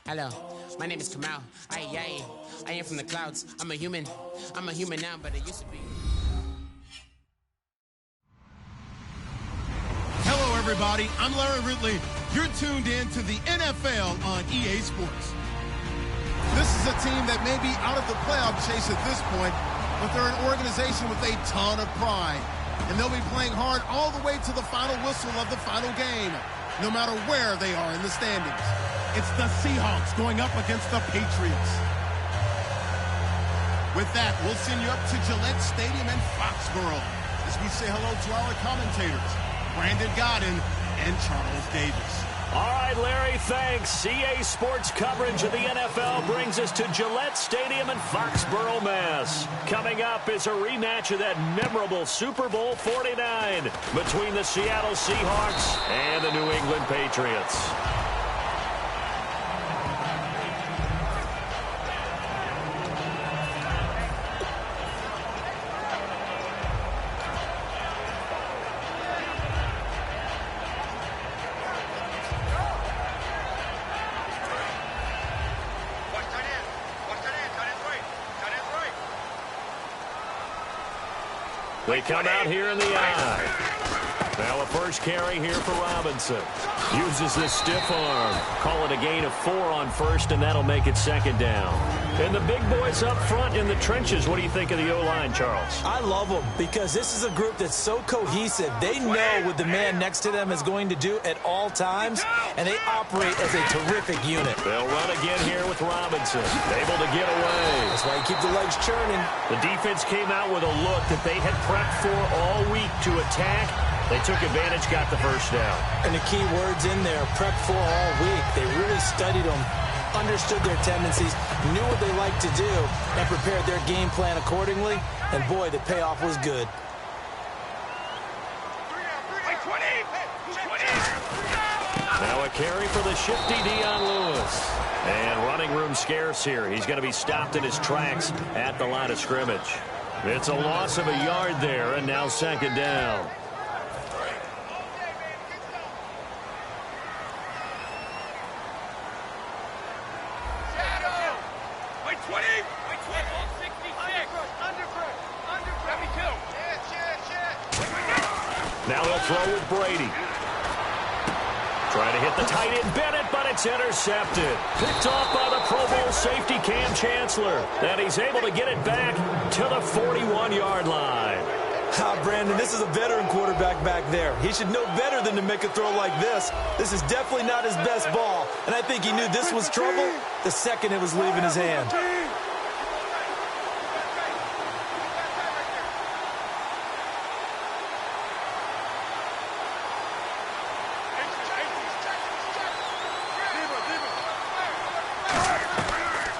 Hello, my name is Kamal. I am from the clouds. I'm a human now, but I used to be. Hello, everybody. I'm Larry Ridley. You're tuned in to the NFL on EA Sports. This is a team that may be out of the playoff chase at this point, but they're an organization with a ton of pride. And they'll be playing hard all the way to the final whistle of the final game, no matter where they are in the standings. It's the Seahawks going up against the Patriots. With that, we'll send you up to Gillette Stadium in Foxborough as we say hello to our commentators, Brandon Godden and Charles Davis. All right, Larry, thanks. EA Sports coverage of the NFL brings us to Gillette Stadium in Foxborough, Mass. Coming up is a rematch of that memorable Super Bowl 49 between the Seattle Seahawks and the New England Patriots. They come out here in the eye. Now a first carry here for Robinson. Uses this stiff arm. Call it a gain of 4 on first, and that'll make it second down. And the big boys up front in the trenches. What do you think of the O-line, Charles? I love them because this is a group that's so cohesive. They know what the man next to them is going to do at all times, and they operate as a terrific unit. They'll run again here with Robinson. Able to get away. That's why you keep the legs churning. The defense came out with a look that they had prepped for all week to attack. They took advantage, got the first down. And the key words in there, prepped for all week. They really studied them, understood their tendencies, knew what they liked to do, and prepared their game plan accordingly. And boy, the payoff was good. Now a carry for the shifty Dion Lewis. And running room scarce here. He's going to be stopped in his tracks at the line of scrimmage. It's a loss of a yard there, and now second down. Now they'll throw with Brady. Trying to hit the tight end Bennett, but it's intercepted. Picked off by the Pro Bowl safety Cam Chancellor. And he's able to get it back to the 41-yard line. Brandon, this is a veteran quarterback back there. He should know better than to make a throw like this. This is definitely not his best ball. And I think he knew this was trouble the second it was leaving his hand.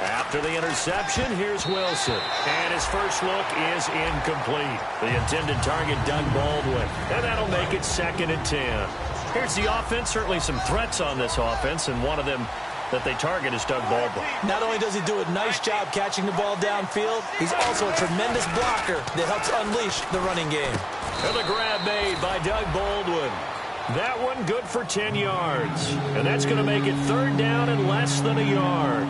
After the interception, here's Wilson. And his first look is incomplete. The intended target, Doug Baldwin. And that'll make it second and 10. Here's the offense. Certainly some threats on this offense, and one of them that they target is Doug Baldwin. Not only does he do a nice job catching the ball downfield, he's also a tremendous blocker that helps unleash the running game. And the grab made by Doug Baldwin. That one good for 10 yards. And that's going to make it third down and less than a yard.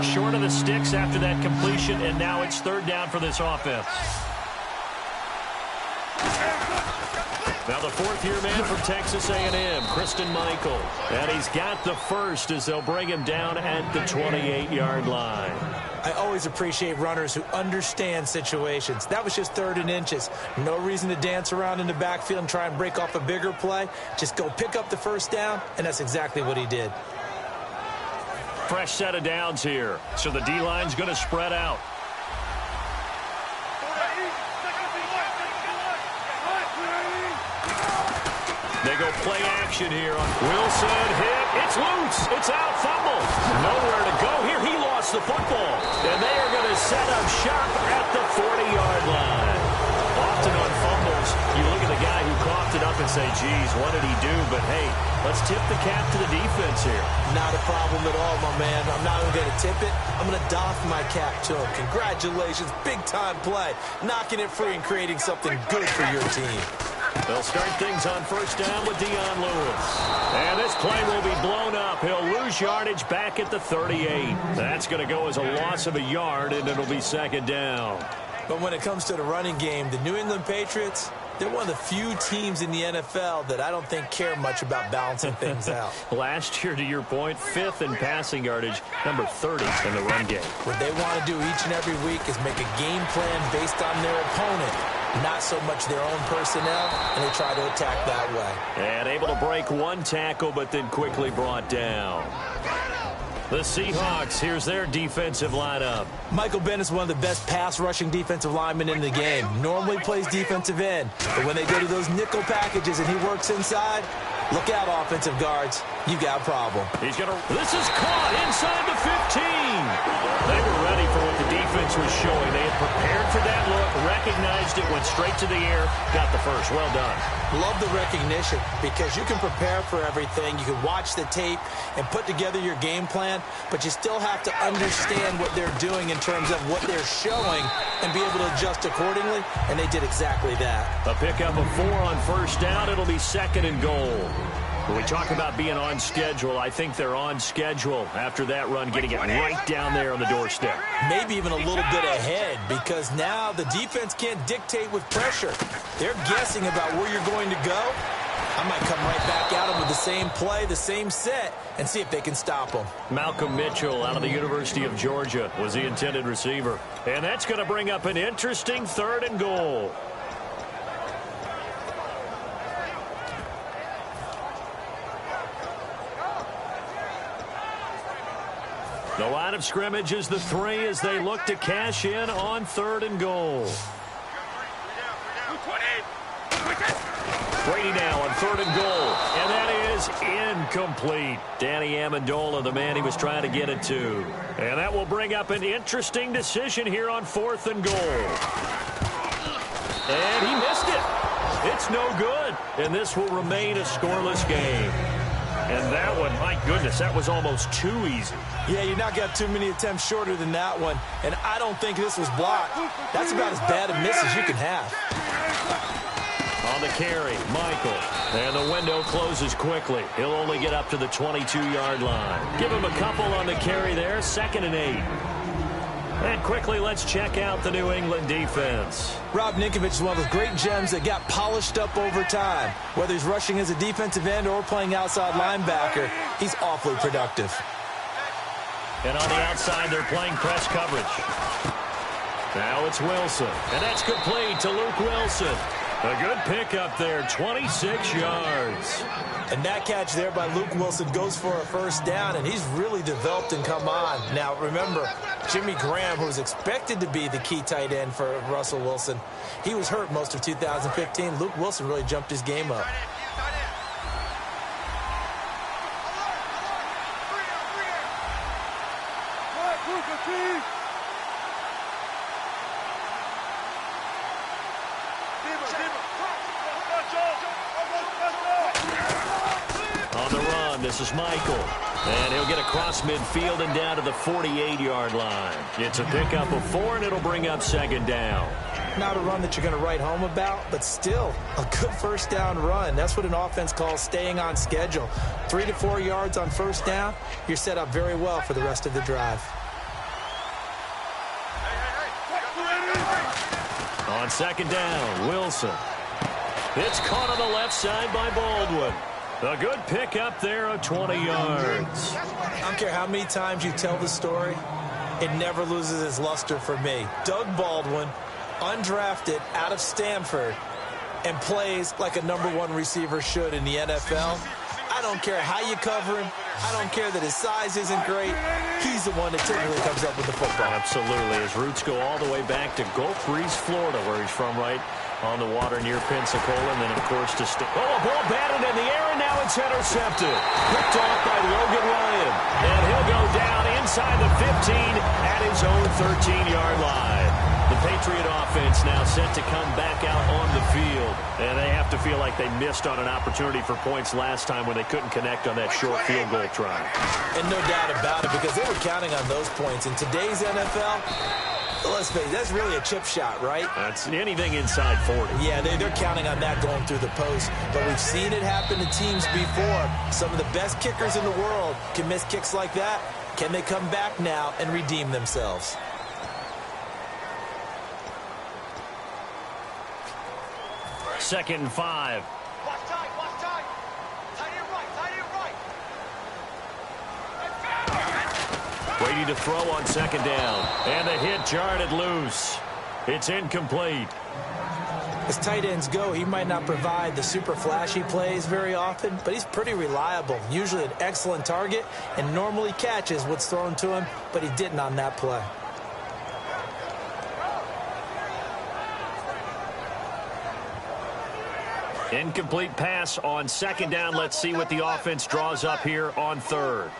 Short of the sticks after that completion, and now it's third down for this offense. Now the fourth-year man from Texas A&M, Christine Michael. And he's got the first as they'll bring him down at the 28-yard line. I always appreciate runners who understand situations. That was just third and inches. No reason to dance around in the backfield and try and break off a bigger play. Just go pick up the first down, and that's exactly what he did. Fresh set of downs here. So the D-line's going to spread out. They go play action here on Wilson. Hit. It's loose. It's out. Fumble. Nowhere to go here. He lost the football. And they are going to set up shop at the 40-yard line. Often on fumbles, you look at the guy who coughed it up and say, geez, what did he do? But, hey, let's tip the cap to the defense here. Not a problem at all, my man. I'm not even going to tip it. I'm going to doff my cap to him. Congratulations. Big-time play. Knocking it free and creating something good for your team. They'll start things on first down with Dion Lewis. And this play will be blown up. He'll lose yardage back at the 38. That's going to go as a loss of a yard, and it'll be second down. But when it comes to the running game, the New England Patriots, they're one of the few teams in the NFL that I don't think care much about balancing things out. Last year, to your point, 5th in passing yardage, number 30 in the run game. What they want to do each and every week is make a game plan based on their opponent, not so much their own personnel, and they try to attack that way. And able to break one tackle, but then quickly brought down. The Seahawks, here's their defensive lineup. Michael Bennett's one of the best pass-rushing defensive linemen in the game. Normally plays defensive end, but when they go to those nickel packages and he works inside, look out, offensive guards. You got a problem. This is caught inside the 15. They were ready for what the defense was showing. They had prepared for that look, recognized it, went straight to the air, got the first. Well done. Love the recognition because you can prepare for everything. You can watch the tape and put together your game plan, but you still have to understand what they're doing in terms of what they're showing and be able to adjust accordingly, and they did exactly that. A pickup of 4 on first down. It'll be second and goal. When we talk about being on schedule, I think they're on schedule after that run, getting it right down there on the doorstep. Maybe even a little bit ahead because now the defense can't dictate with pressure. They're guessing about where you're going to go. I might come right back at them with the same play, the same set, and see if they can stop them. Malcolm Mitchell out of the University of Georgia was the intended receiver. And that's going to bring up an interesting third and goal. The line of scrimmage is the 3 as they look to cash in on third and goal. Brady now on third and goal. And that is incomplete. Danny Amendola, the man he was trying to get it to. And that will bring up an interesting decision here on 4th and goal. And he missed it. It's no good. And this will remain a scoreless game. And that one, my goodness, that was almost too easy. Yeah, you not got too many attempts shorter than that one. And I don't think this was blocked. That's about as bad a miss as you can have. On the carry, Michael. And the window closes quickly. He'll only get up to the 22-yard line. Give him a couple on the carry there, 2nd and 8. And quickly, let's check out the New England defense. Rob Ninkovich is one of those great gems that got polished up over time. Whether he's rushing as a defensive end or playing outside linebacker, he's awfully productive. And on the outside, they're playing press coverage. Now it's Wilson. And that's complete to Luke Wilson. A good pickup there, 26 yards. And that catch there by Luke Wilson goes for a first down, and he's really developed and come on. Now, remember, Jimmy Graham, who was expected to be the key tight end for Russell Wilson, he was hurt most of 2015. Luke Wilson really jumped his game up. This is Michael. And he'll get across midfield and down to the 48-yard line. It's a pickup of 4, and it'll bring up second down. Not a run that you're going to write home about, but still a good first down run. That's what an offense calls staying on schedule. 3 to 4 yards on first down, you're set up very well for the rest of the drive. On second down, Wilson. It's caught on the left side by Baldwin. A good pickup there of 20 yards. I don't care how many times you tell the story, it never loses its luster for me. Doug Baldwin, undrafted out of Stanford, and plays like a #1 receiver should in the NFL. I don't care how you cover him. I don't care that his size isn't great. He's the one that typically comes up with the football. Absolutely. His roots go all the way back to Gulf Breeze, Florida, where he's from, right on the water near Pensacola. And then, of course, to a ball batted in the air, and now it's intercepted. Picked off by Logan Ryan. And he'll go down inside the 15 at his own 13-yard line. The Patriot offense now set to come back out on the field. And they have to feel like they missed on an opportunity for points last time when they couldn't connect on that short field goal try. And no doubt about it, because they were counting on those points. In today's NFL, Well, let's face it, that's really a chip shot, right? That's anything inside 40. Yeah, they're counting on that going through the post. But we've seen it happen to teams before. Some of the best kickers in the world can miss kicks like that. Can they come back now and redeem themselves? Second and 5. Watch tight, watch tight. Tight end right, tight end right. Brady to throw on second down. And the hit jarred it loose. It's incomplete. As tight ends go, he might not provide the super flashy plays very often, but he's pretty reliable. Usually an excellent target and normally catches what's thrown to him, but he didn't on that play. Incomplete pass on second down. Let's see what the offense draws up here on third.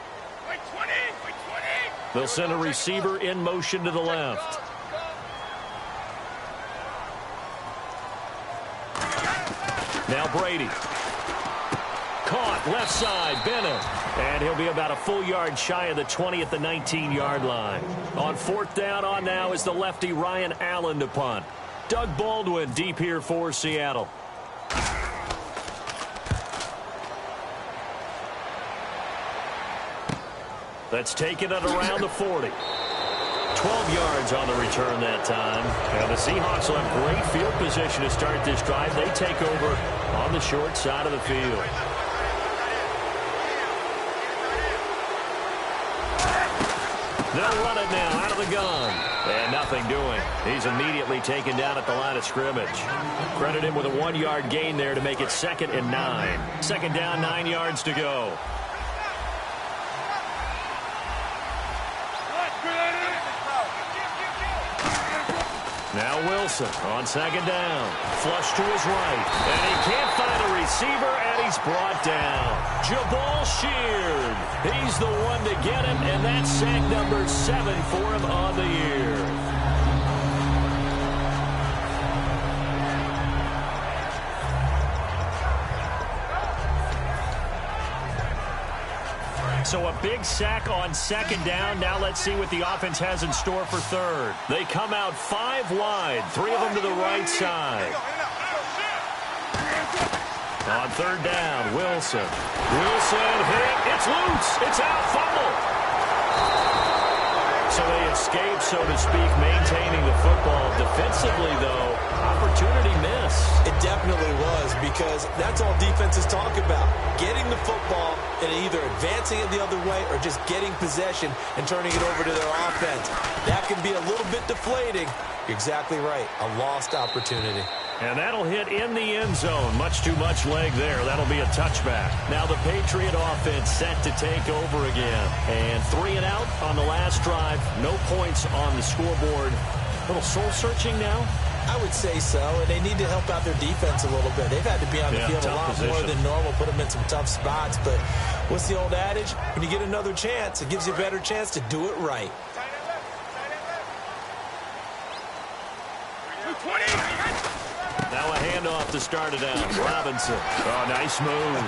They'll send a receiver in motion to the left. Now Brady. Caught left side, Bennett. And he'll be about a full yard shy of the 20 at the 19-yard line. On fourth down on now is the lefty Ryan Allen to punt. Doug Baldwin deep here for Seattle. That's taken it around the 40. 12 yards on the return that time. And the Seahawks will have great field position to start this drive. They take over on the short side of the field. They'll run it now out of the gun. And nothing doing. He's immediately taken down at the line of scrimmage. Credit him with a 1-yard gain there to make it 2nd and 9. Second down, 9 yards to go. Now Wilson on second down. Flush to his right. And he can't find a receiver, and he's brought down. Jabal Sheard. He's the one to get him, and that's sack number 7 for him on the year. So a big sack on second down. Now let's see what the offense has in store for third. They come out 5 wide, 3 of them to the right side. On third down, Wilson. Wilson hit. It's loose. It's out. Fumble. So they escape, so to speak, maintaining the football. Defensively, though, opportunity miss. It definitely was, because that's all defenses talk about. Getting the football and either advancing it the other way or just getting possession and turning it over to their offense. That can be a little bit deflating. You're exactly right. A lost opportunity. And that'll hit in the end zone. Much too much leg there. That'll be a touchback. Now the Patriot offense set to take over again. And 3 and out on the last drive. No points on the scoreboard. A little soul-searching now? I would say so, and they need to help out their defense a little bit. They've had to be on the field a lot more than normal, put them in some tough spots. But what's the old adage? When you get another chance, it gives you a better chance to do it right. Now a handoff to start it out. Robinson. Oh, nice move.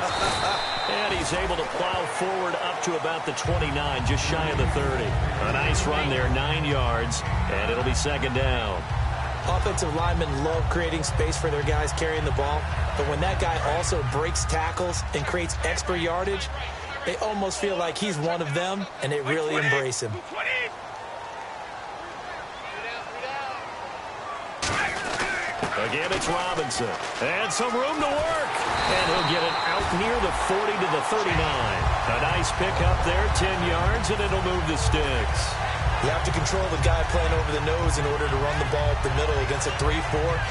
And he's able to plow forward up to about the 29, just shy of the 30. A nice run there, 9 yards, and it'll be second down. Offensive linemen love creating space for their guys carrying the ball, but when that guy also breaks tackles and creates extra yardage, they almost feel like he's one of them, and they really embrace him. Again, it's Robinson. And some room to work. And he'll get it out near the 40 to the 39. A nice pickup there, 10 yards, and it'll move the sticks. You have to control the guy playing over the nose in order to run the ball up the middle against a 3-4,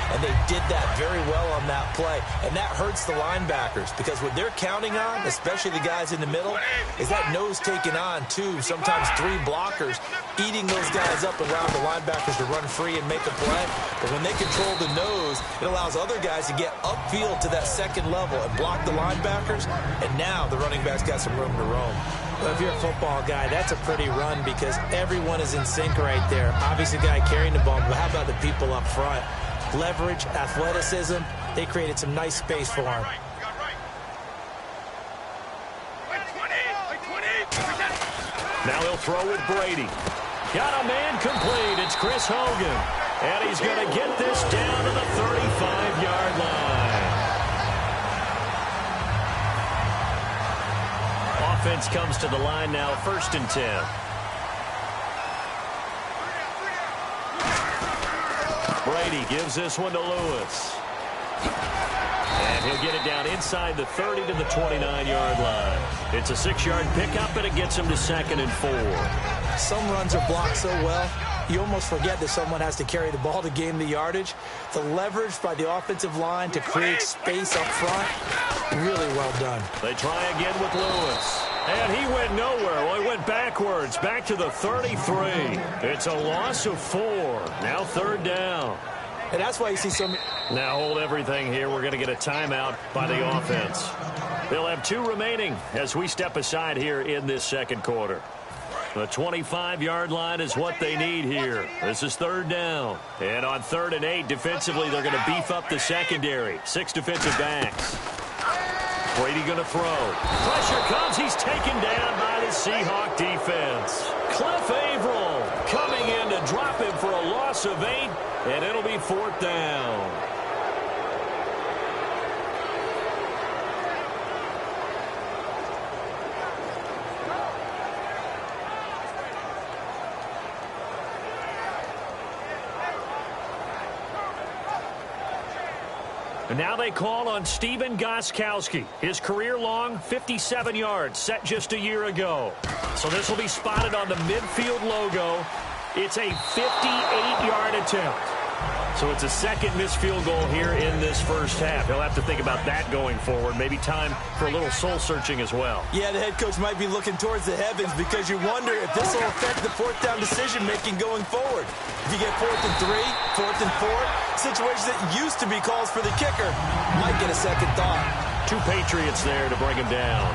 and they did that very well on that play. And that hurts the linebackers, because what they're counting on, especially the guys in the middle, is that nose taking on 2, sometimes 3 blockers, eating those guys up around the linebackers to run free and make a play. But when they control the nose, it allows other guys to get upfield to that second level and block the linebackers, and now the running back's got some room to roam. Well, if you're a football guy, that's a pretty run, because everyone is in sync right there. Obviously, the guy carrying the ball, but how about the people up front? Leverage, athleticism, they created some nice space for him. Now he'll throw with Brady. Got a man complete. It's Chris Hogan. And he's going to get this down to the 35-yard line. Offense comes to the line now, 1st and 10. Brady gives this one to Lewis. And he'll get it down inside the 30 to the 29-yard line. It's a 6-yard pickup, and it gets him to 2nd and 4. Some runs are blocked so well, you almost forget that someone has to carry the ball to gain the yardage. The leverage by the offensive line to create space up front, really well done. They try again with Lewis. And he went nowhere. Well, he went backwards, back to the 33. It's a loss of 4. Now 3rd down. And that's why you see some... Now hold everything here. We're going to get a timeout by the offense. They'll have 2 remaining as we step aside here in this 2nd quarter. The 25-yard line is what they need here. This is 3rd down. And on 3rd and 8, defensively, they're going to beef up the secondary. 6 defensive backs. Brady going to throw. Pressure comes. He's taken down by the Seahawk defense. Cliff Averill coming in to drop him for a loss of 8, and it'll be 4th down. And now they call on Stephen Gostkowski. His career-long 57 yards set just a year ago. So this will be spotted on the midfield logo. It's a 58-yard attempt. So it's a 2nd missed field goal here in this 1st half. He'll have to think about that going forward. Maybe time for a little soul-searching as well. Yeah, the head coach might be looking towards the heavens because you wonder if this will affect the 4th down decision-making going forward. If you get 4th and 3, 4th and 4, situations that used to be calls for the kicker might get a second thought. 2 Patriots there to bring him down.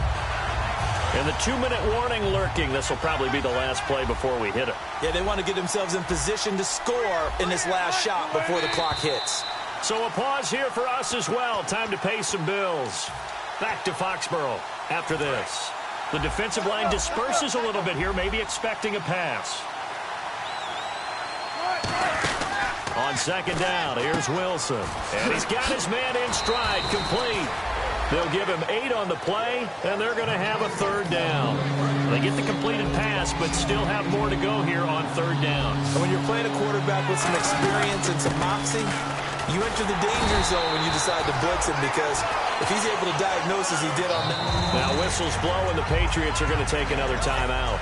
And the 2-minute warning lurking. This will probably be the last play before we hit it. Yeah, they want to get themselves in position to score in this last shot before the clock hits. So a pause here for us as well. Time to pay some bills. Back to Foxborough after this. The defensive line disperses a little bit here, maybe expecting a pass. On 2nd down, here's Wilson. And he's got his man in stride, complete. They'll give him 8 on the play, and they're going to have a 3rd down. They get the completed pass, but still have more to go here on 3rd down. And when you're playing a quarterback with some experience and some moxie, you enter the danger zone when you decide to blitz him, because if he's able to diagnose as he did on that. Now whistles blow, and the Patriots are going to take another timeout.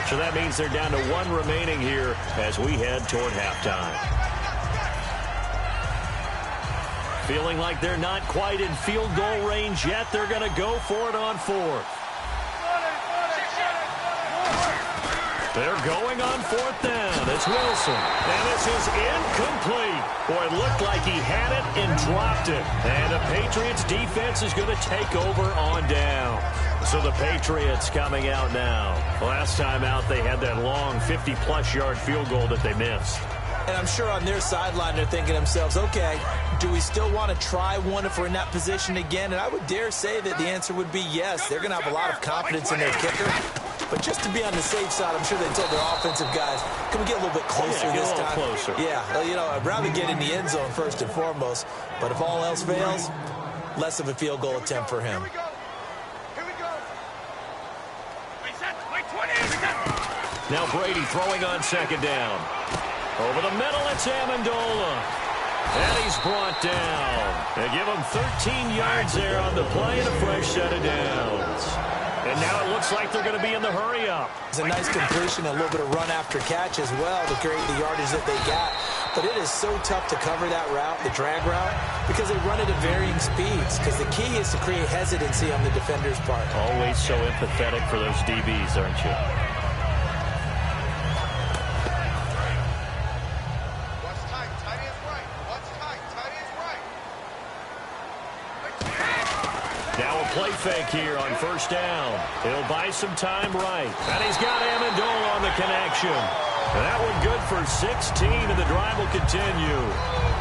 So that means they're down to 1 remaining here as we head toward halftime. Feeling like they're not quite in field goal range yet. They're going to go for it on 4th. They're going on 4th down. It's Wilson. And this is incomplete. Boy, it looked like he had it and dropped it. And the Patriots defense is going to take over on down. So the Patriots coming out now. Last time out, they had that long 50-plus yard field goal that they missed. And I'm sure on their sideline, they're thinking to themselves, okay, do we still want to try one if we're in that position again? And I would dare say that the answer would be yes. They're going to have a lot of confidence in their kicker. But just to be on the safe side, I'm sure they told their offensive guys, can we get a little bit closer this time? Closer. Yeah, well, you know, I'd rather get in the end zone first and foremost. But if all else fails, less of a field goal attempt for him. Now Brady throwing on 2nd down. Over the middle, it's Amendola. And he's brought down. They give him 13 yards there on the play and a fresh set of downs. And now it looks like they're going to be in the hurry-up. It's a nice completion, a little bit of run after catch as well to create the yardage that they got. But it is so tough to cover that route, the drag route, because they run it at varying speeds. Because the key is to create hesitancy on the defender's part. Always so empathetic for those DBs, aren't you? Play fake here on 1st down. He'll buy some time right. And he's got Amendola on the connection. That one good for 16, and the drive will continue.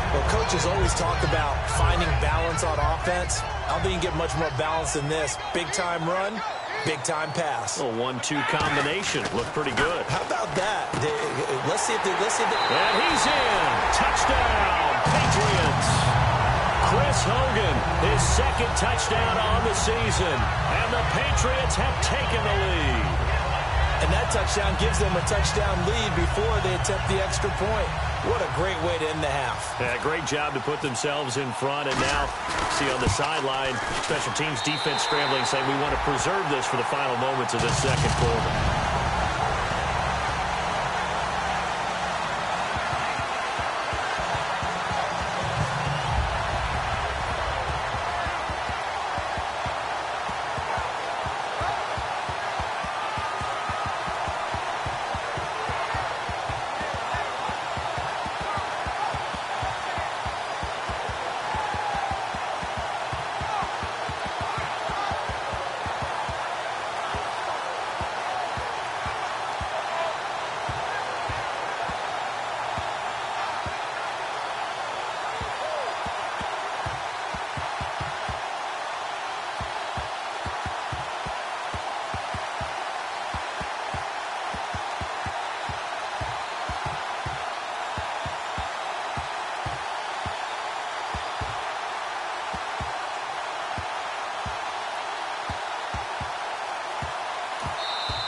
Well, coaches always talk about finding balance on offense. I don't think you can get much more balance than this. Big-time run, Big-time pass. A 1-2 combination. Looked pretty good. How about that? Let's see if they... And he's in. Touchdown, Patriots. Chris Hogan, his second touchdown on the season. And the Patriots have taken the lead. And that touchdown gives them a touchdown lead before they attempt the extra point. What a great way to end the half. Yeah, great job to put themselves in front. And now, see on the sideline, special teams defense scrambling, saying we want to preserve this for the final moments of this second quarter.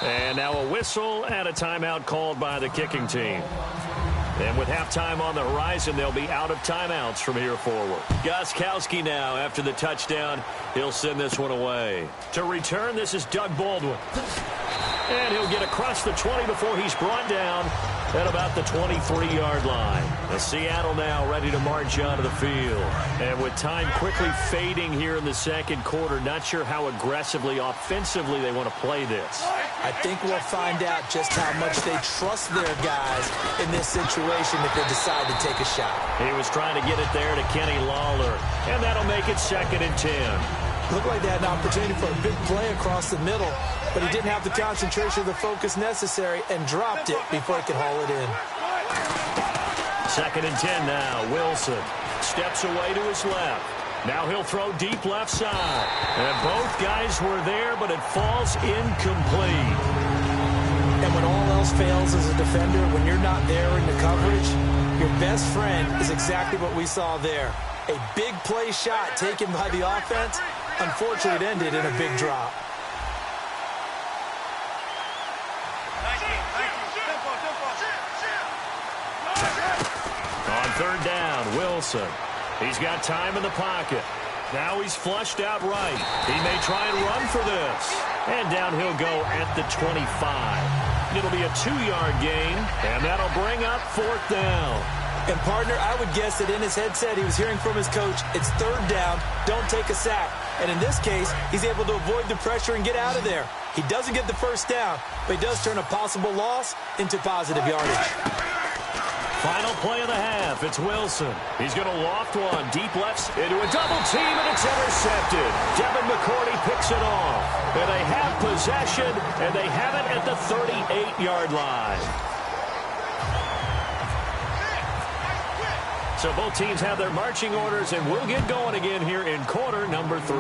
And now a whistle and a timeout called by the kicking team. And with halftime on the horizon, they'll be out of timeouts from here forward. Gostkowski now after the touchdown. He'll send this one away. To return, this is Doug Baldwin. And he'll get across the 20 before he's brought down at about the 23-yard line. The Seattle now ready to march onto the field. And with time quickly fading here in the second quarter, not sure how aggressively, offensively they want to play this. I think we'll find out just how much they trust their guys in this situation if they decide to take a shot. He was trying to get it there to Kenny Lawler, and that'll make it 2nd and 10. Looked like they had an opportunity for a big play across the middle, but he didn't have the concentration or the focus necessary and dropped it before he could haul it in. 2nd and 10 now. Wilson steps away to his left. Now he'll throw deep left side. And both guys were there, but it falls incomplete. And when all else fails as a defender, when you're not there in the coverage, your best friend is exactly what we saw there. A big play shot taken by the offense. Unfortunately, it ended in a big drop. On 3rd down, Wilson. He's got time in the pocket. Now he's flushed out right. He may try and run for this. And down he'll go at the 25. It'll be a 2-yard gain, and that'll bring up 4th down. And, partner, I would guess that in his headset he was hearing from his coach, it's 3rd down, don't take a sack. And in this case, he's able to avoid the pressure and get out of there. He doesn't get the 1st down, but he does turn a possible loss into positive yardage. Final play of the half. It's Wilson. He's going to loft one deep left into a double team, and it's intercepted. Devin McCourty picks it off. And they have possession, and they have it at the 38-yard line. So both teams have their marching orders, and we'll get going again here in quarter number 3.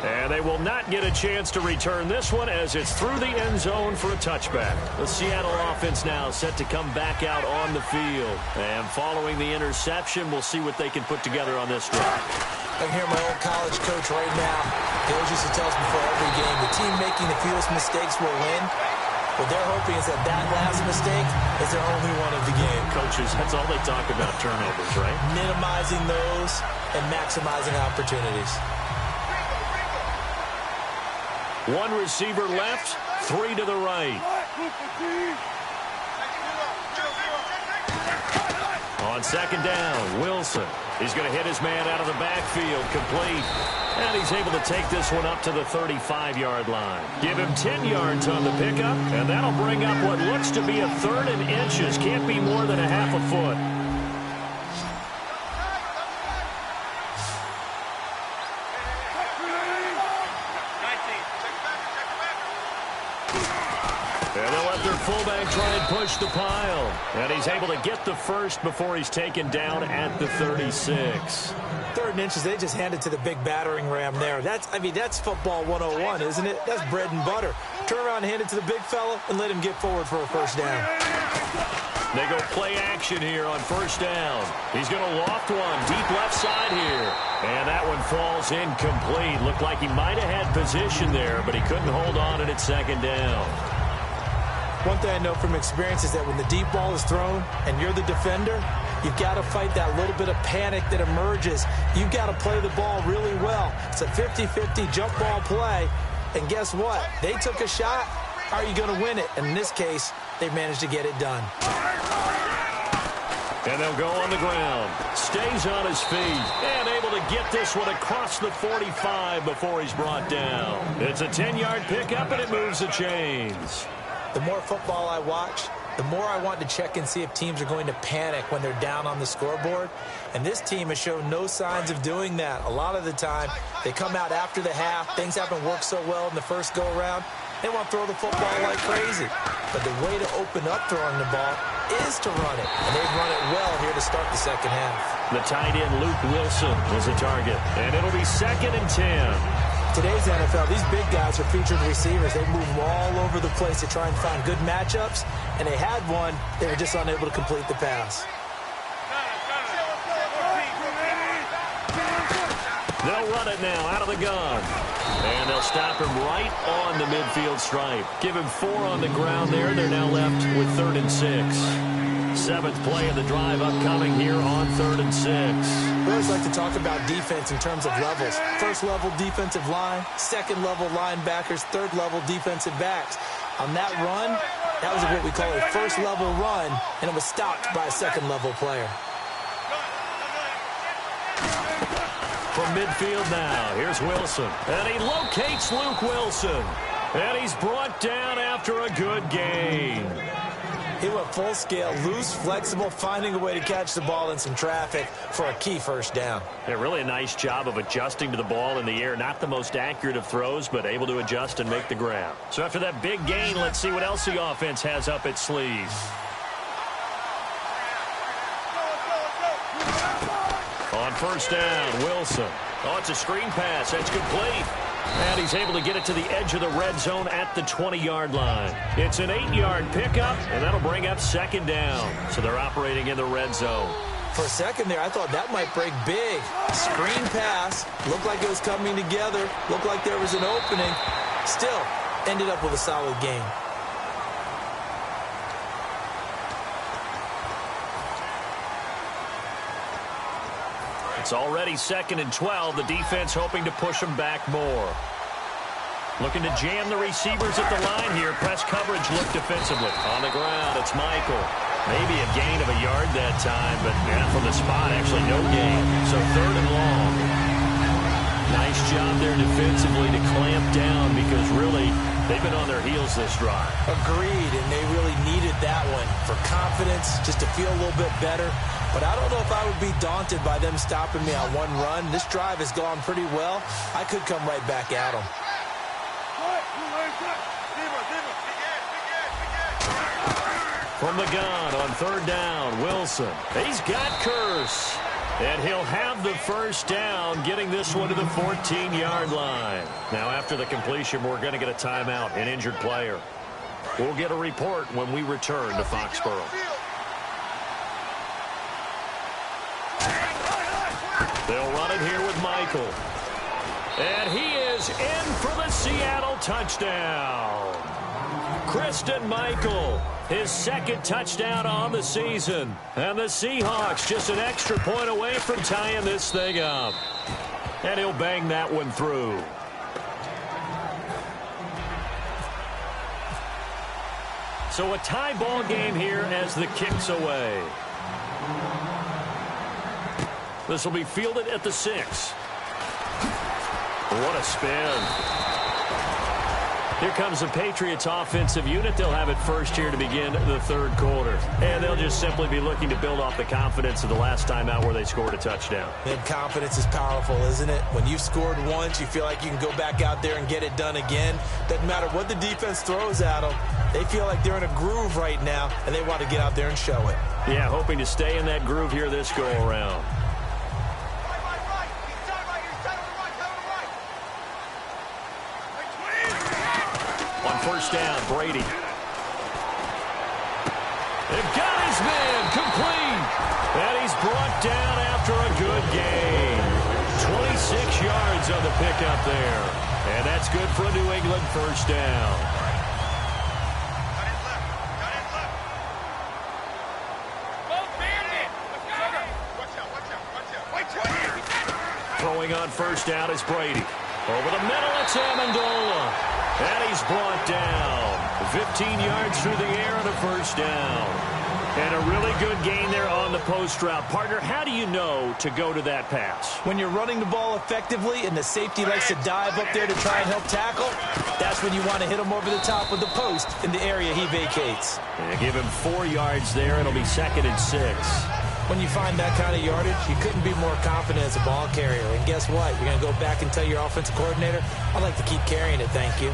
And they will not get a chance to return this one as it's through the end zone for a touchback. The Seattle offense now set to come back out on the field. And following the interception, we'll see what they can put together on this drive. I can hear my old college coach right now. He always used to tell us before every game, the team making the fewest mistakes will win. What they're hoping is that last mistake is their only one of the game. Coaches, that's all they talk about, turnovers, right? Minimizing those and maximizing opportunities. 1 receiver left, 3 to the right. On 2nd down, Wilson. He's going to hit his man out of the backfield, complete. And he's able to take this one up to the 35-yard line. Give him 10 yards on the pickup, and that'll bring up what looks to be a 3rd and inches. Can't be more than a half a foot. And they'll let their fullback try and push the pile. And he's able to get the first before he's taken down at the 36. 3rd and inches, they just handed to the big battering ram there. That's football 101, isn't it? That's bread and butter. Turn around and hand it to the big fella and let him get forward for a first down. They go play action here on first down. He's going to loft one deep left side here. And that one falls incomplete. Looked like he might have had position there, but he couldn't hold on at second down. One thing I know from experience is that when the deep ball is thrown and you're the defender, you've got to fight that little bit of panic that emerges. You've got to play the ball really well. It's a 50-50 jump ball play. And guess what? They took a shot. How are you going to win it? And in this case, they managed to get it done. And they'll go on the ground. Stays on his feet and able to get this one across the 45 before he's brought down. It's a 10-yard pickup, and it moves the chains. The more football I watch, the more I want to check and see if teams are going to panic when they're down on the scoreboard. And this team has shown no signs of doing that. A lot of the time, they come out after the half. Things haven't worked so well in the first go-around. They want to throw the football like crazy. But the way to open up throwing the ball is to run it. And they've run it well here to start the second half. The tight end, Luke Wilson, was a target. And it'll be 2nd and 10. Today's NFL, these big guys are featured receivers. They move all over the place to try and find good matchups. And they had one. They were just unable to complete the pass. They'll run it now out of the gun. And they'll stop him right on the midfield stripe. Give him 4 on the ground there. They're now left with 3rd and 6. 7th play of the drive upcoming here on 3rd and 6. We always like to talk about defense in terms of levels. 1st level defensive line, 2nd level linebackers, 3rd level defensive backs. On that run, that was what we call a 1st level run, and it was stopped by a 2nd level player. From midfield now, here's Wilson. And he locates Luke Wilson. And he's brought down after a good gain. He went full scale, loose, flexible, finding a way to catch the ball in some traffic for a key first down. Yeah, really a nice job of adjusting to the ball in the air. Not the most accurate of throws, but able to adjust and make the grab. So after that big gain, let's see what else the offense has up its sleeves. On first down, Wilson. Oh, it's a screen pass. That's complete. And he's able to get it to the edge of the red zone at the 20-yard line. It's an 8-yard pickup, and that'll bring up 2nd down. So they're operating in the red zone. For a second there, I thought that might break big. Screen pass. Looked like it was coming together. Looked like there was an opening. Still, ended up with a solid gain. It's already 2nd and 12. The defense hoping to push them back more. Looking to jam the receivers at the line here. Press coverage look defensively. On the ground, it's Michael. Maybe a gain of a yard that time, but from the spot, actually no gain. So 3rd and long. Nice job there defensively to clamp down because really they've been on their heels this drive. Agreed, and they really needed that one for confidence, just to feel a little bit better. But I don't know if I would be daunted by them stopping me on one run. This drive has gone pretty well. I could come right back at them. From the gun on 3rd down, Wilson. He's got Curse. And he'll have the first down, getting this one to the 14-yard line. Now, after the completion, we're going to get a timeout, an injured player. We'll get a report when we return to Foxborough. They'll run it here with Michael. And he is in for the Seattle touchdown. Christian Michael, his 2nd touchdown on the season. And the Seahawks just an extra point away from tying this thing up. And he'll bang that one through. So a tie ball game here as the kick's away. This will be fielded at the 6. What a spin. Here comes the Patriots offensive unit. They'll have it first here to begin the 3rd quarter. And they'll just simply be looking to build off the confidence of the last time out where they scored a touchdown. And confidence is powerful, isn't it? When you've scored once, you feel like you can go back out there and get it done again. Doesn't matter what the defense throws at them. They feel like they're in a groove right now, and they want to get out there and show it. Yeah, hoping to stay in that groove here this go-around. On first down, Brady. They've got his man complete. And he's brought down after a good gain. 26 yards on the pickup there. And that's good for a New England first down. Throwing on first down is Brady. Over the middle, it's Amendola. And he's brought down. 15 yards through the air and a first down. And a really good gain there on the post route. Partner, how do you know to go to that pass? When you're running the ball effectively and the safety likes to dive up there to try and help tackle, that's when you want to hit him over the top with the post in the area he vacates. And give him 4 yards there. It'll be 2nd and 6. When you find that kind of yardage, you couldn't be more confident as a ball carrier. And guess what? You're going to go back and tell your offensive coordinator, I'd like to keep carrying it, thank you.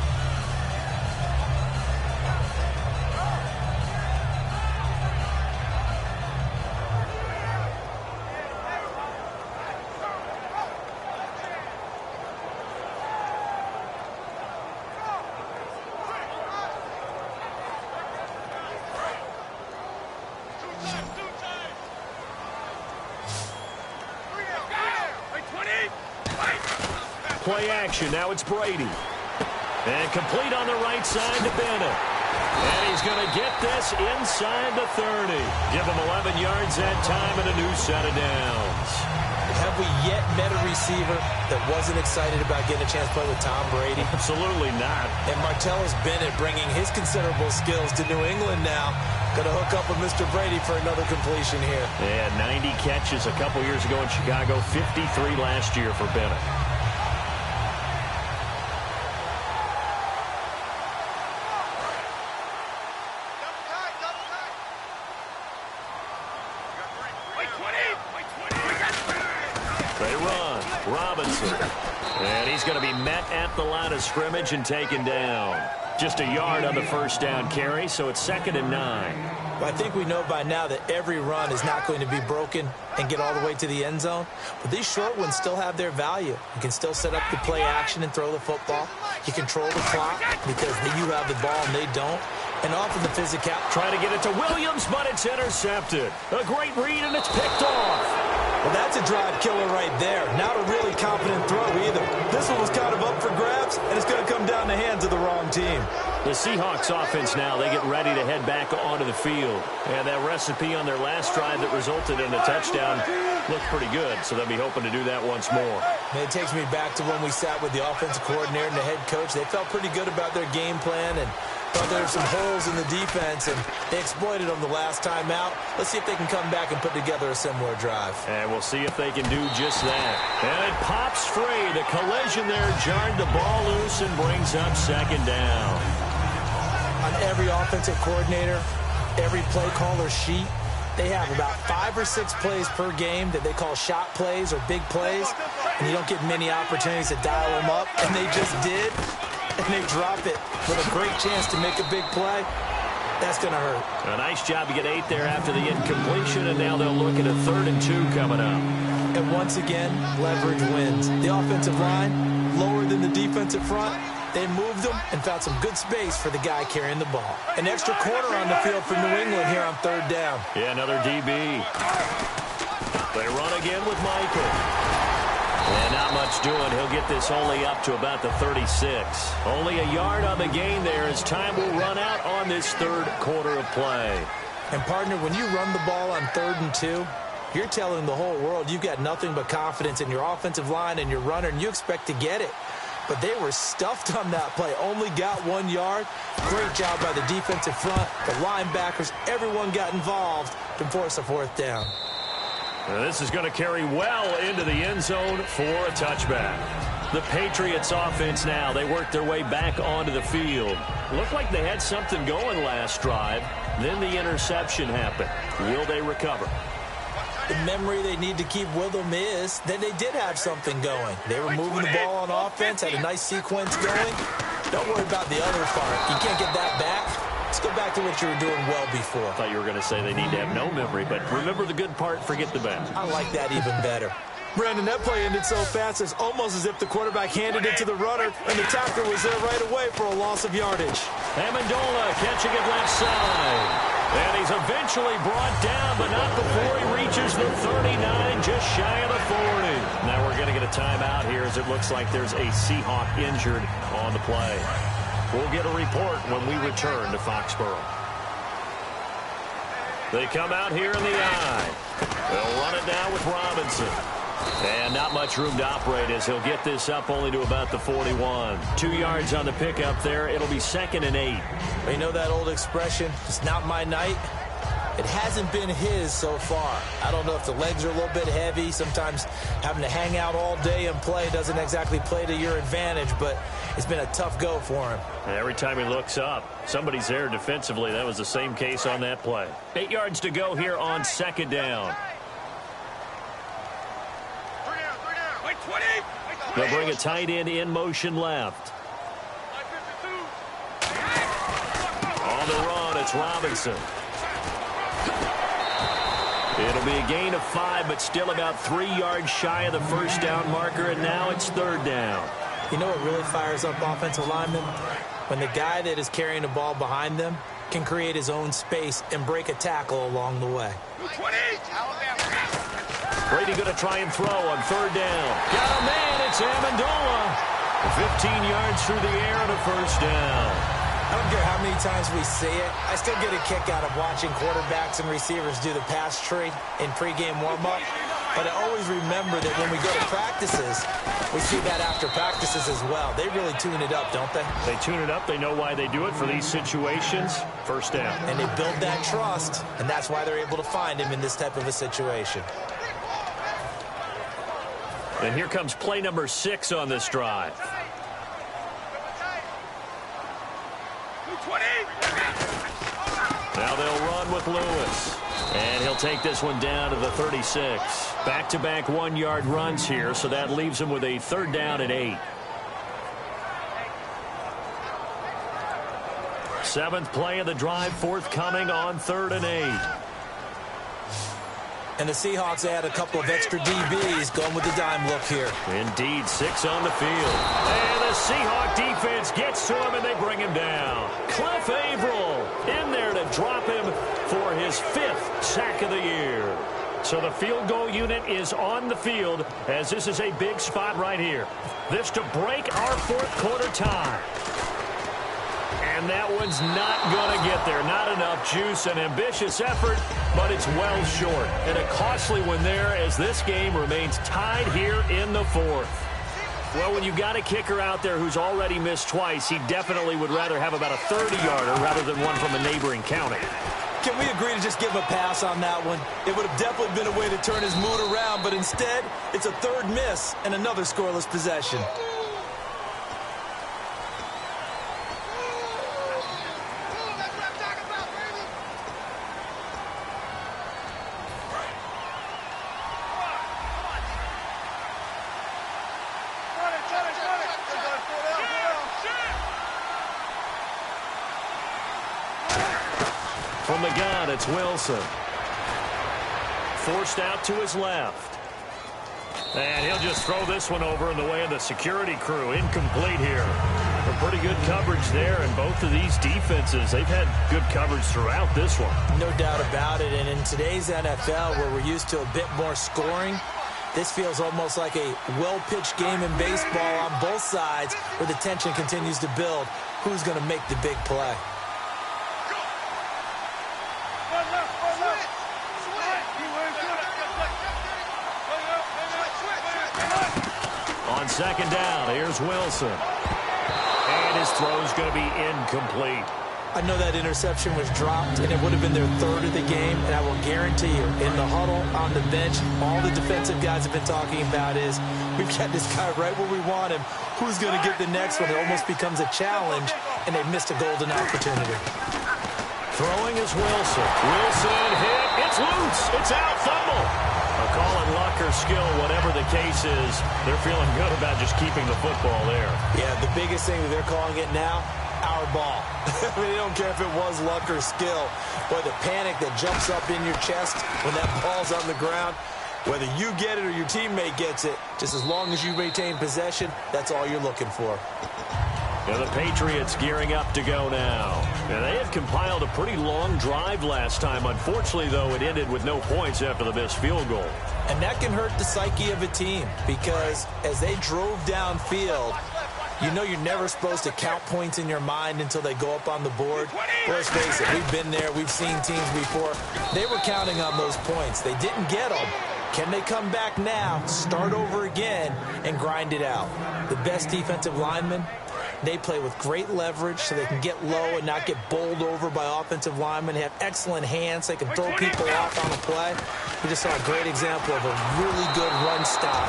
Play action. Now it's Brady. And complete on the right side to Bennett. And he's going to get this inside the 30. Give him 11 yards that time and a new set of downs. Have we yet met a receiver that wasn't excited about getting a chance to play with Tom Brady? Absolutely not. And Martellus Bennett bringing his considerable skills to New England now. Going to hook up with Mr. Brady for another completion here. Yeah, 90 catches a couple years ago in Chicago, 53 last year for Bennett. They run. Robinson. And he's going to be met at the line of scrimmage and taken down. Just a yard on the first down carry, so it's 2nd and 9. Well, I think we know by now that every run is not going to be broken and get all the way to the end zone. But these short ones still have their value. You can still set up the play action and throw the football. You control the clock because you have the ball and they don't. And often the physical. Trying to get it to Williams, but it's intercepted. A great read, and it's picked off. Well, that's a drive killer right there. Not a really confident throw either. This one was kind of up for grabs, and it's going to come down the hands of the wrong team. The Seahawks offense now, they get ready to head back onto the field. And that recipe on their last drive that resulted in a touchdown looked pretty good, so they'll be hoping to do that once more. And it takes me back to when we sat with the offensive coordinator and the head coach. They felt pretty good about their game plan and thought there were some holes in the defense, and they exploited them the last time out. Let's see if they can come back and put together a similar drive. And we'll see if they can do just that. And it pops free. The collision there jarred the ball loose and brings up 2nd down. On every offensive coordinator, every play caller sheet, they have about 5 or 6 plays per game that they call shot plays or big plays, and you don't get many opportunities to dial them up, and they just did, and they drop it with a great chance to make a big play. That's going to hurt. A nice job to get 8 there after the incompletion, and now they'll look at a 3rd and 2 coming up. And once again, leverage wins. The offensive line, lower than the defensive front, they moved them and found some good space for the guy carrying the ball. An extra corner on the field for New England here on 3rd down. Yeah, another DB. They run again with Michael. And not much doing. He'll get this only up to about the 36. Only a yard on the gain there as time will run out on this 3rd quarter of play. And, partner, when you run the ball on 3rd and 2, you're telling the whole world you've got nothing but confidence in your offensive line and your runner, and you expect to get it. But they were stuffed on that play. Only got 1 yard. Great job by the defensive front. The linebackers, everyone got involved to force a 4th down. Now this is going to carry well into the end zone for a touchback. The Patriots offense now, they work their way back onto the field. Looked like they had something going last drive. Then the interception happened. Will they recover? The memory they need to keep with them is that they did have something going. They were moving the ball on offense, had a nice sequence going. Don't worry about the other part. You can't get that back. Just go back to what you were doing well before. I thought you were going to say they need to have no memory, but remember the good part, forget the bad. I like that even better. Brandon, that play ended so fast, it's almost as if the quarterback handed it to the runner, and the tackler was there right away for a loss of yardage. Amendola catching it left side. And he's eventually brought down, but not before he reaches the 39, just shy of the 40. Now we're going to get a timeout here as it looks like there's a Seahawk injured on the play. We'll get a report when we return to Foxborough. They come out here in the eye. They'll run it down with Robinson. And not much room to operate as he'll get this up only to about the 41. 2 yards on the pickup there. It'll be 2nd and 8. You know that old expression, it's not my night? It hasn't been his so far. I don't know if the legs are a little bit heavy. Sometimes having to hang out all day and play doesn't exactly play to your advantage, but it's been a tough go for him. And every time he looks up, somebody's there defensively. That was the same case on that play. 8 yards to go here on 2nd down. They'll bring a tight end in motion left. On the run, it's Robinson. It'll be a gain of 5, but still about 3 yards shy of the first down marker, and now it's 3rd down. You know what really fires up offensive linemen? When the guy that is carrying the ball behind them can create his own space and break a tackle along the way. Brady going to try and throw on 3rd down. Got a man, it's Amendola. 15 yards through the air and a first down. I don't care how many times we see it. I still get a kick out of watching quarterbacks and receivers do the pass tree in pregame warm-up. But I always remember that when we go to practices, we see that after practices as well. They really tune it up, don't they? They tune it up. They know why they do it for these situations. First down. And they build that trust, and that's why they're able to find him in this type of a situation. And here comes play number 6 on this drive. Now they'll run with Lewis. And he'll take this one down to the 36. Back-to-back 1-yard runs here, so that leaves him with a 3rd down and 8. 7th play of the drive, forthcoming on 3rd and 8. And the Seahawks add a couple of extra DBs going with the dime look here. Indeed, 6 on the field. And the Seahawk defense gets to him, and they bring him down. Cliff Averill in there to drop him for his 5th sack of the year. So the field goal unit is on the field as this is a big spot right here. This to break our 4th quarter tie. And that one's not going to get there. Not enough juice. An ambitious effort, but it's well short. And a costly one there as this game remains tied here in the 4th. Well, when you've got a kicker out there who's already missed twice, he definitely would rather have about a 30-yarder rather than one from a neighboring county. Can we agree to just give him a pass on that one? It would have definitely been a way to turn his mood around, but instead, it's a 3rd miss and another scoreless possession. From the gun, it's Wilson. Forced out to his left. And he'll just throw this one over in the way of the security crew. Incomplete here. A pretty good coverage there, and both of these defenses, they've had good coverage throughout this one. No doubt about it, and in today's NFL, where we're used to a bit more scoring, this feels almost like a well-pitched game in baseball on both sides where the tension continues to build. Who's going to make the big play? On 2nd down, here's Wilson. And his throw's going to be incomplete. I know that interception was dropped, and it would have been their 3rd of the game, and I will guarantee you, in the huddle, on the bench, all the defensive guys have been talking about is, we've got this guy right where we want him. Who's going to get the next one? It almost becomes a challenge, and they missed a golden opportunity. Throwing is Wilson. Wilson hit. It's loose. It's out. Fumble. A call it luck or skill, whatever the case is, they're feeling good about just keeping the football there. Yeah, the biggest thing that they're calling it now, our ball. I mean, they don't care if it was luck or skill, but the panic that jumps up in your chest when that ball's on the ground, whether you get it or your teammate gets it, just as long as you retain possession, that's all you're looking for. And the Patriots gearing up to go now. And they had compiled a pretty long drive last time. Unfortunately, though, it ended with no points after the missed field goal. And that can hurt the psyche of a team because as they drove downfield, you know you're never supposed to count points in your mind until they go up on the board. Well, let's face it, we've been there. We've seen teams before. They were counting on those points. They didn't get them. Can they come back now, start over again, and grind it out? The best defensive linemen, they play with great leverage so they can get low and not get bowled over by offensive linemen. They have excellent hands. They can throw people off on a play. We just saw a great example of a really good run stop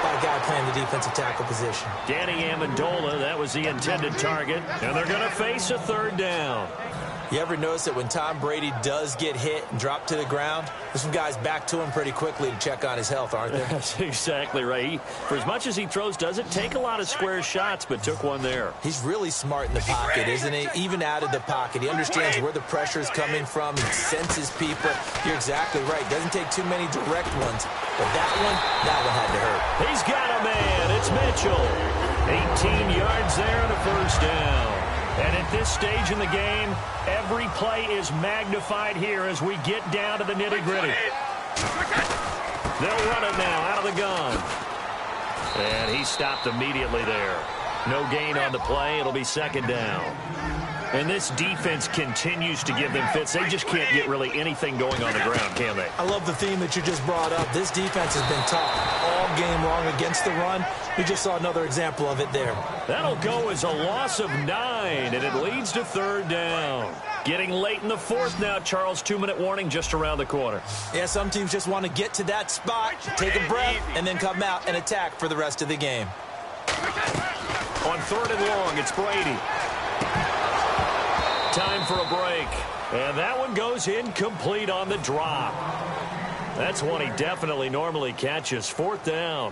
by a guy playing the defensive tackle position. Danny Amendola, that was the intended target. And they're going to face a third down. You ever notice that when Tom Brady does get hit and drop to the ground, there's some guys back to him pretty quickly to check on his health, aren't there? That's exactly right. For as much as he throws, doesn't take a lot of square shots, but took one there. He's really smart in the pocket, isn't he? Even out of the pocket. He understands where the pressure is coming from. He senses people. You're exactly right. Doesn't take too many direct ones. But that one had to hurt. He's got a man. It's Mitchell. 18 yards there and a first down. And at this stage in the game, every play is magnified here as we get down to the nitty-gritty. They'll run it now out of the gun. And he stopped immediately there. No gain on the play. It'll be second down. And this defense continues to give them fits. They just can't get really anything going on the ground, can they? I love the theme that you just brought up. This defense has been tough all game long against the run. We just saw another example of it there. That'll go as a loss of 9, and it leads to third down. Getting late in the fourth now, Charles. 2-minute warning just around the corner. Yeah, some teams just want to get to that spot, take a breath, and then come out and attack for the rest of the game. On third and long, it's Brady. Time for a break. And that one goes incomplete on the drop. That's one he definitely normally catches. Fourth down.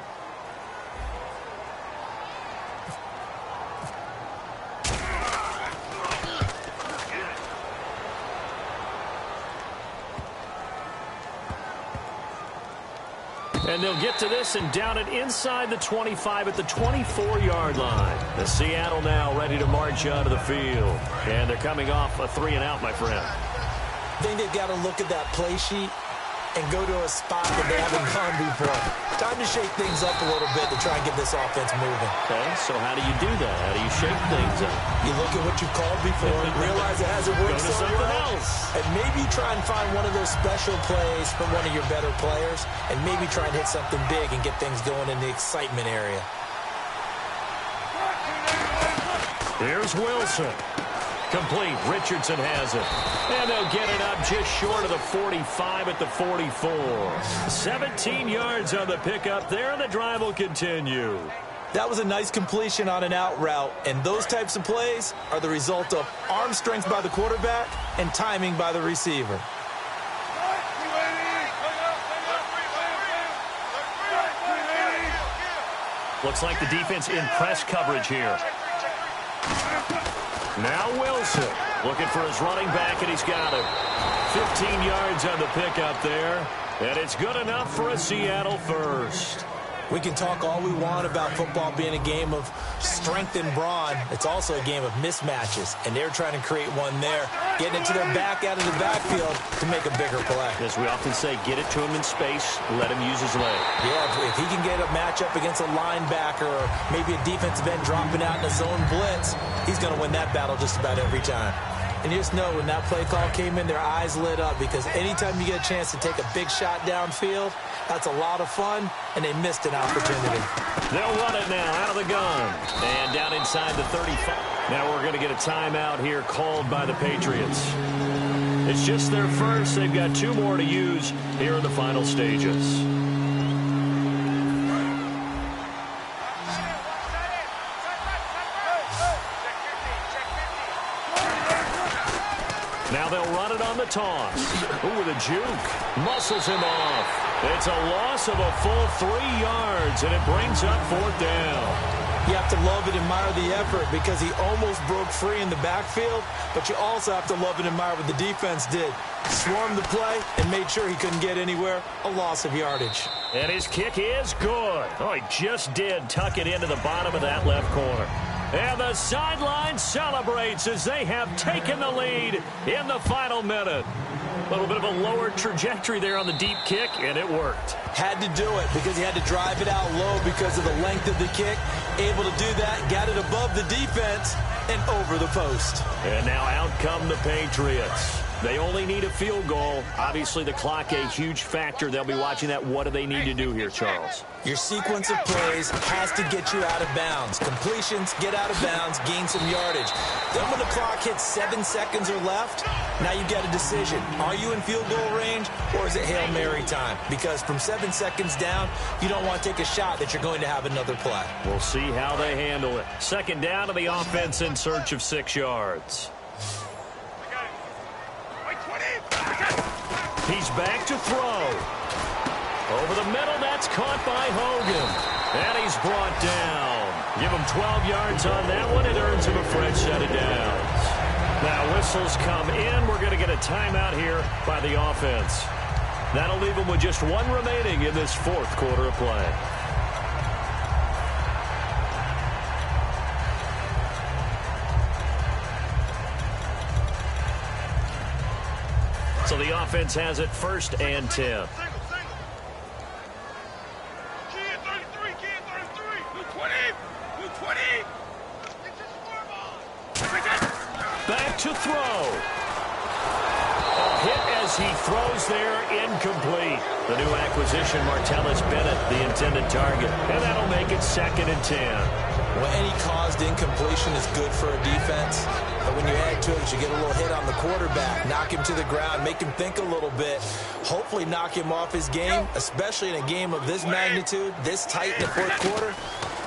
And they'll get to this and down it inside the 25 at the 24-yard line. The Seattle now ready to march out of the field. And they're coming off a 3-and-out, my friend. I think they've got to look at that play sheet and go to a spot that they haven't gone before. Time to shake things up a little bit to try and get this offense moving. Okay, so how do you do that? How do you shake things up? You look at what you called before and realize it hasn't worked so well. And maybe try and find one of those special plays from one of your better players and maybe try and hit something big and get things going in the excitement area. Here's Wilson. Complete. Richardson has it. And they'll get it up just short of the 45 at the 44. 17 yards on the pickup there, and the drive will continue. That was a nice completion on an out route, and those types of plays are the result of arm strength by the quarterback and timing by the receiver. Looks like the defense in press coverage here. Now Wilson looking for his running back, and he's got him. 15 yards on the pickup there, and it's good enough for a Seattle first. We can talk all we want about football being a game of strength and brawn. It's also a game of mismatches, and they're trying to create one there, getting it to their back out of the backfield to make a bigger play. As we often say, get it to him in space, let him use his leg. Yeah, if he can get a matchup against a linebacker or maybe a defensive end dropping out in a zone blitz, he's going to win that battle just about every time. And you just know when that play call came in, their eyes lit up because anytime you get a chance to take a big shot downfield, that's a lot of fun, and they missed an opportunity. They'll run it now out of the gun. And down inside the 35. Now we're going to get a timeout here called by the Patriots. It's just their first. They've got 2 more to use here in the final stages. Now they'll run it on the toss. Ooh, with a juke. Muscles him off. It's a loss of a full 3 yards, and it brings up 4th down. You have to love and admire the effort because he almost broke free in the backfield, but you also have to love and admire what the defense did. Swarmed the play and made sure he couldn't get anywhere, a loss of yardage. And his kick is good. Oh, he just did tuck it into the bottom of that left corner. And the sideline celebrates as they have taken the lead in the final minute. A little bit of a lower trajectory there on the deep kick, and it worked. Had to do it because he had to drive it out low because of the length of the kick. Able to do that, got it above the defense and over the post. And now out come the Patriots. They only need a field goal. Obviously, the clock a huge factor. They'll be watching that. What do they need to do here, Charles? Your sequence of plays has to get you out of bounds. Completions, get out of bounds, gain some yardage. Then when the clock hits 7 seconds or left, now you get a decision. Are you in field goal range or is it Hail Mary time? Because from 7 seconds down, you don't want to take a shot that you're going to have another play. We'll see how they handle it. Second down to the offense in search of 6 yards. He's back to throw. Over the middle, that's caught by Hogan. And he's brought down. Give him 12 yards on that one. It earns him a fresh set of downs. Now whistles come in. We're going to get a timeout here by the offense. That'll leave them with just 1 remaining in this 4th quarter of play. So the offense has it 1st and 10. Back to throw. A hit as he throws there, incomplete. The new acquisition, Martellus Bennett, the intended target. And that'll make it 2nd and 10. Well, any caused incompletion is good for a defense. But when you add to it, you get a little hit on the quarterback, knock him to the ground, make him think a little bit, hopefully knock him off his game, especially in a game of this magnitude, this tight in the 4th quarter.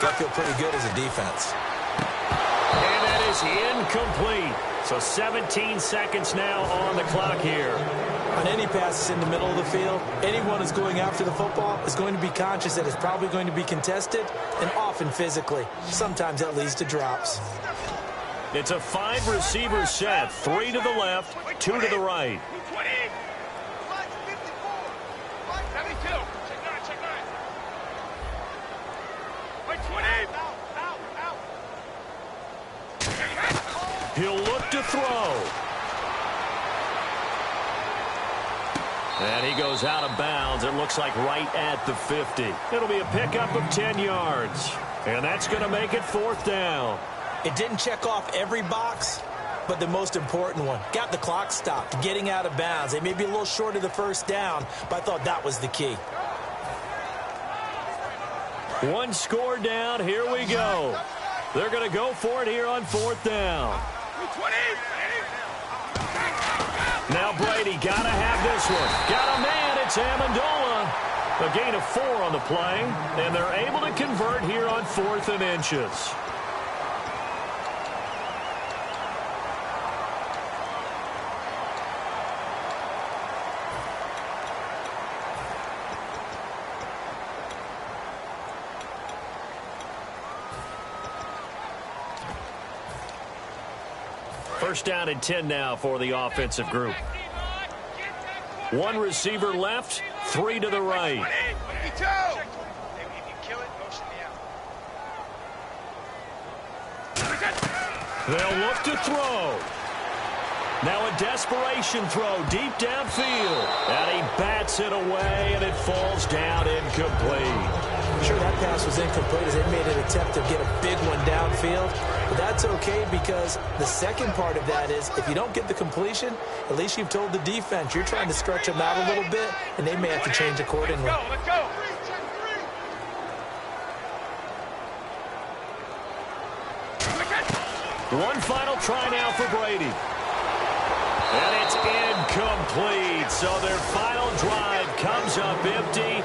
Got to feel pretty good as a defense. And that is incomplete. So 17 seconds now on the clock here. On any passes in the middle of the field, anyone who's going after the football is going to be conscious that it's probably going to be contested and often physically. Sometimes that leads to drops. It's a 5-receiver set. 3 to the left, 2 to the right. He'll look to throw. And he goes out of bounds. It looks like right at the 50. It'll be a pickup of 10 yards. And that's going to make it 4th down. It didn't check off every box, but the most important one. Got the clock stopped, getting out of bounds. They may be a little short of the 1st down, but I thought that was the key. 1 score down. Here we go. They're going to go for it here on 4th down. Now Brady got to have this one. Got a man. It's Amendola. A gain of 4 on the play, and they're able to convert here on 4th and inches. First down and 10 now for the offensive group. 1 receiver left, 3 to the right. They'll look to throw. Now a desperation throw deep downfield. And he bats it away, and it falls down incomplete. Sure, that pass was incomplete as they made an attempt to get a big one downfield. But that's okay because the second part of that is if you don't get the completion, at least you've told the defense you're trying to stretch them out a little bit, and they may have to change accordingly. Let's go. One final try now for Brady. And it's incomplete. So their final drive comes up empty.